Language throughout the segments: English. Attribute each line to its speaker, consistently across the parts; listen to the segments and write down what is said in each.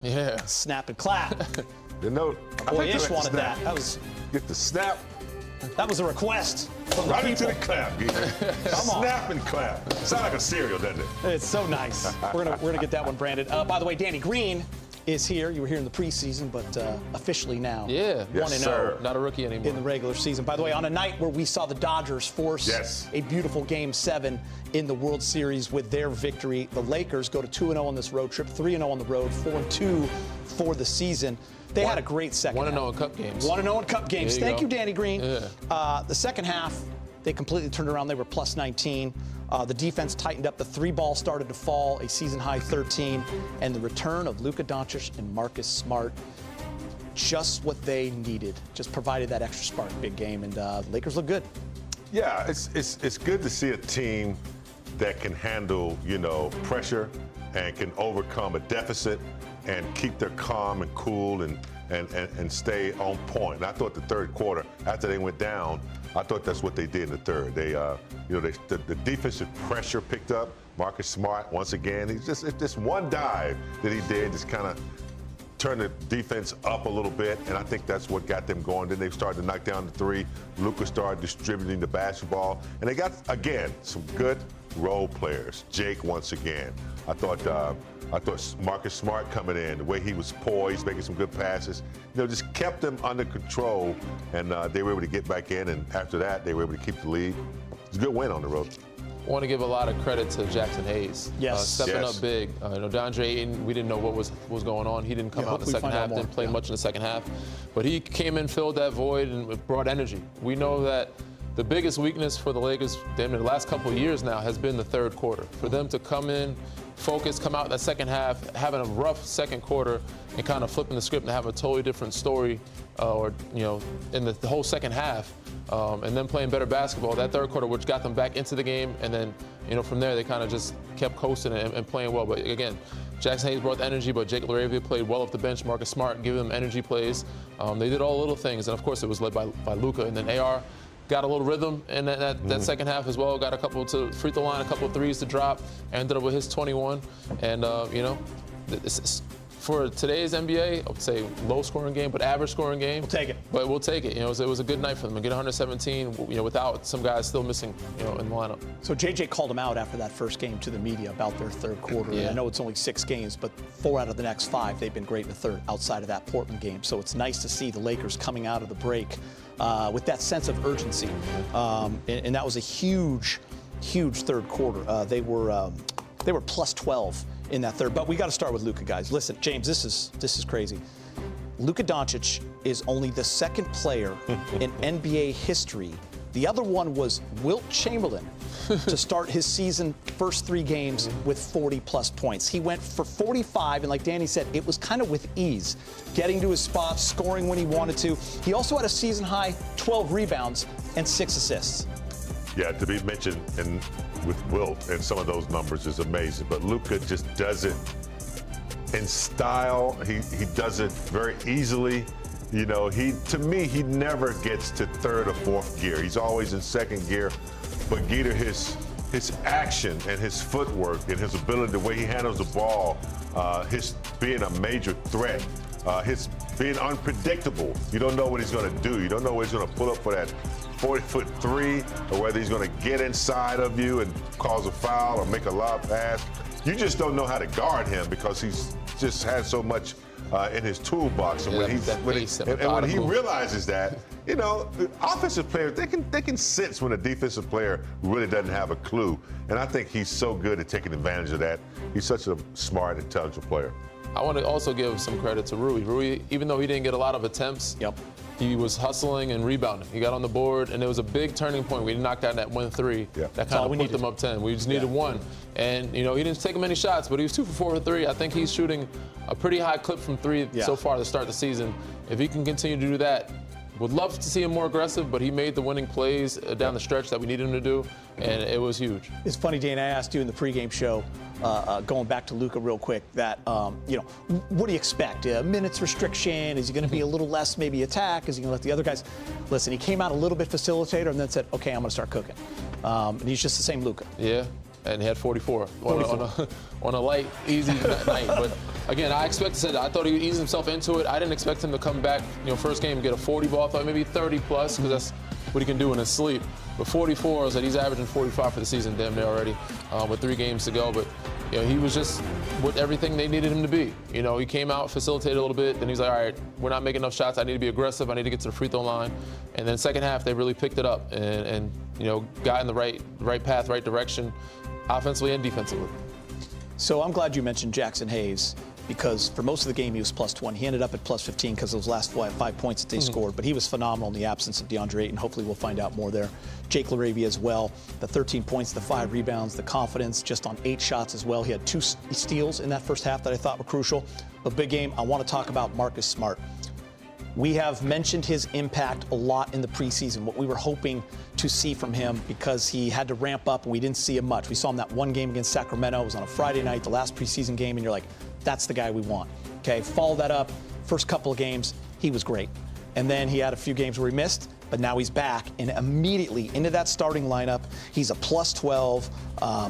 Speaker 1: Yeah.
Speaker 2: Snap and clap.
Speaker 3: You know,
Speaker 2: Boy, Ish wanted that.
Speaker 3: Get the snap.
Speaker 2: That was a request from
Speaker 3: Right
Speaker 2: the
Speaker 3: into
Speaker 2: people.
Speaker 3: the clap.
Speaker 2: Come on.
Speaker 3: Snap and clap. Sound like a cereal, doesn't it?
Speaker 2: It's so nice. We're gonna get that one branded. By the way, Danny Green is here. You were here in the preseason, but officially now.
Speaker 1: Yeah.
Speaker 2: 1-0.
Speaker 1: Not a rookie anymore.
Speaker 2: In the regular season. By the way, on a night where we saw the Dodgers force a beautiful Game 7 in the World Series with their victory, the Lakers go to 2-0 on this road trip, 3-0 on the road, 4-2 for the season. They had a great second half.
Speaker 1: 1-0 in Cup games.
Speaker 2: 1-0 in Cup games. Thank you, Danny Green.
Speaker 1: Yeah.
Speaker 2: The second half, they completely turned around. They were plus 19. The defense tightened up. The three ball started to fall, a season-high 13. And the return of Luka Doncic and Marcus Smart, just what they needed. Just provided that extra spark. Big game. And Lakers look good.
Speaker 3: Yeah, it's good to see a team that can handle, pressure and can overcome a deficit and keep their calm and cool and stay on point. And I thought the third quarter, after they went down, I thought that's what they did in the third. The defensive pressure picked up. Marcus Smart, once again, it's just one dive that he did, just kind of turned the defense up a little bit, and I think that's what got them going. Then they started to knock down the three. Luka started distributing the basketball, and they got, again, some good role players. Jake, once again. I thought Marcus Smart coming in, the way he was poised, making some good passes, just kept them under control, and they were able to get back in, and after that, they were able to keep the lead. It's a good win on the road.
Speaker 1: I want to give a lot of credit to Jackson Hayes.
Speaker 2: Yes.
Speaker 1: Stepping up big. Jayden, we didn't know what was going on. He didn't come out in the second half, didn't play much in the second half. But he came in, filled that void, and brought energy. We know that the biggest weakness for the Lakers in the last couple of years now has been the third quarter. For them to come in, focus, come out in the second half, having a rough second quarter, and kind of flipping the script and have a totally different story, in the whole second half, and then playing better basketball. That third quarter, which got them back into the game, and then, from there they kind of just kept coasting and playing well. But again, Jackson Hayes brought the energy, but Jake Laravia played well off the bench. Marcus Smart giving them energy plays. They did all the little things, and of course it was led by Luka, and then AR got a little rhythm in that second half as well. Got a couple to free throw line, a couple of threes to drop. Ended up with his 21. And, for today's NBA, I would say low-scoring game, but average-scoring game.
Speaker 2: We'll take it.
Speaker 1: But we'll take it. It was a good night for them. Get 117, without some guys still missing, in the lineup.
Speaker 2: So JJ called him out after that first game to the media about their third quarter.
Speaker 1: Yeah.
Speaker 2: I know it's only 6 games, but 4 out of the next 5, they've been great in the third outside of that Portland game. So it's nice to see the Lakers coming out of the break with that sense of urgency. And that was a huge third quarter. They were plus 12 in that third. But we got to start with Luka, guys. Listen, James, this is crazy. Luka Doncic is only the second player in NBA history. The other one was Wilt Chamberlain to start his season first 3 games with 40-plus points. He went for 45, and like Danny said, it was kind of with ease, getting to his spots, scoring when he wanted to. He also had a season-high 12 rebounds and 6 assists.
Speaker 3: Yeah, to be mentioned with Wilt and some of those numbers is amazing. But Luka just does it in style. He does it very easily. To me, he never gets to third or fourth gear. He's always in second gear. But Geeter, his action and his footwork and his ability, the way he handles the ball, his being a major threat, his being unpredictable. You don't know what he's going to do. You don't know what he's going to pull up for that 40-foot 3, or whether he's going to get inside of you and cause a foul or make a lob pass. You just don't know how to guard him because he's just had so much in his toolbox. And when he realizes that, offensive players, they can sense when a defensive player really doesn't have a clue. And I think he's so good at taking advantage of that. He's such a smart, intelligent player.
Speaker 1: I want to also give some credit to Rui. Rui, even though he didn't get a lot of attempts, he was hustling and rebounding. He got on the board, and it was a big turning point. We knocked down that 1-3. That kind of put them up 10. We just needed one. And, he didn't take many shots, but he was 2 for 4 for 3. I think he's shooting a pretty high clip from 3 so far to start the season. If he can continue to do that, would love to see him more aggressive, but he made the winning plays down the stretch that we needed him to do, and it was huge.
Speaker 2: It's funny, Dana, I asked you in the pregame show, going back to Luka real quick, that, what do you expect? Minutes restriction? Is he going to be a little less maybe attack? Is he going to let the other guys? Listen, he came out a little bit facilitator and then said, okay, I'm going to start cooking. And he's just the same Luka.
Speaker 1: Yeah. and he had 44 on a light, easy night. But again, I expected that. I thought he would ease himself into it. I didn't expect him to come back, first game and get a 40 ball. I thought maybe 30 plus, because that's what he can do in his sleep. But 44, I was like, he's averaging 45 for the season, damn near already, with 3 games to go. But he was just with everything they needed him to be. He came out, facilitated a little bit, then he's like, all right, we're not making enough shots. I need to be aggressive. I need to get to the free throw line. And then second half, they really picked it up and got in the right path, right direction, offensively and defensively.
Speaker 2: So I'm glad you mentioned Jackson Hayes, because for most of the game he was plus 20. He ended up at plus 15 because of those last 5 points that they scored. But he was phenomenal in the absence of DeAndre Ayton. Hopefully we'll find out more there. Jake LaRavia as well. The 13 points, the 5 rebounds, the confidence, just on 8 shots as well. He had 2 steals in that first half that I thought were crucial. But big game, I want to talk about Marcus Smart. We have mentioned his impact a lot in the preseason, what we were hoping to see from him, because he had to ramp up and we didn't see him much. We saw him that one game against Sacramento. It was on a Friday night, the last preseason game, and you're like, that's the guy we want. Okay, follow that up. First couple of games, he was great. And then he had a few games where he missed, but now he's back and immediately into that starting lineup. He's a plus 12,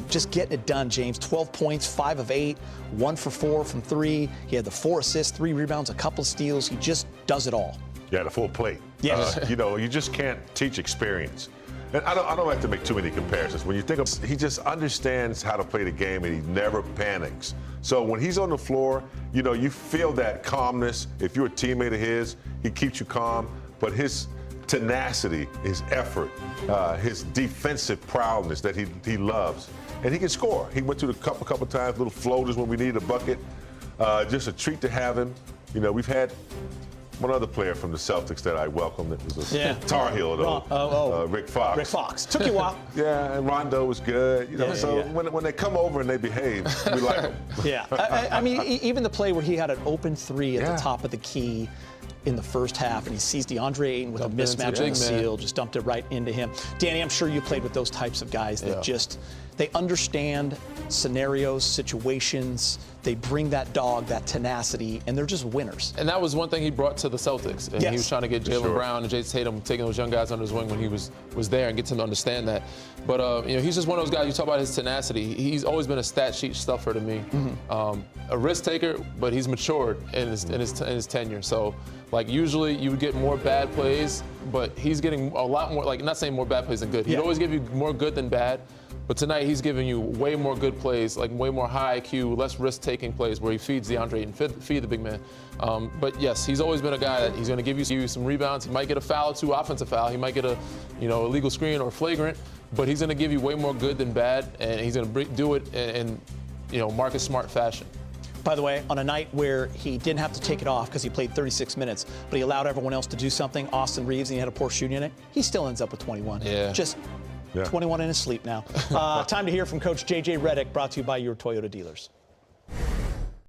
Speaker 2: just getting it done, James. 12 points, 5 of 8, 1 for 4 from 3. He had the 4 assists, 3 rebounds, a couple of steals. He just does it all.
Speaker 3: Yeah, the full plate.
Speaker 2: Yes.
Speaker 3: You just can't teach experience. And I don't have to make too many comparisons. When you think of, he just understands how to play the game, and he never panics. So when he's on the floor, you feel that calmness. If you're a teammate of his, he keeps you calm. But his tenacity, his effort, his defensive prowess that he loves, and he can score. He went through the cup a couple times, little floaters when we needed a bucket. Just a treat to have him. We've had one other player from the Celtics that I welcomed. It was a Tar Heel, though. Rick Fox.
Speaker 2: Rick Fox. Took you a while.
Speaker 3: Yeah, and Rondo was good. When they come over and they behave, we like them.
Speaker 2: Yeah. I mean, even the play where he had an open 3 at the top of the key in the first half, and he sees DeAndre Ayton with a mismatch on the seal, just dumped it right into him. Danny, I'm sure you played with those types of guys that they understand scenarios, situations. They bring that dog, that tenacity, and they're just winners.
Speaker 1: And that was one thing he brought to the Celtics. And he was trying to get Jaylen Brown and Jason Tatum, taking those young guys under his wing when he was there, and get them to understand that. But he's just one of those guys. You talk about his tenacity. He's always been a stat sheet stuffer to me. A risk taker, but he's matured in his tenure. So, usually you would get more bad plays, but he's getting a lot more. Not saying more bad plays than good. He'd always give you more good than bad. But tonight he's giving you way more good plays, way more high IQ, less risk-taking plays where he feeds DeAndre and feed the big man. But yes, he's always been a guy that he's going to give you some rebounds. He might get a foul, 2 offensive foul. He might get a illegal screen or flagrant, but he's going to give you way more good than bad, and he's going to do it in Marcus Smart fashion.
Speaker 2: By the way, on a night where he didn't have to take it off because he played 36 minutes, but he allowed everyone else to do something, Austin Reaves, and he had a poor shooting unit, he still ends up with 21.
Speaker 1: Yeah.
Speaker 2: Just 21 in his sleep now. Time to hear from Coach J.J. Redick, brought to you by your Toyota dealers.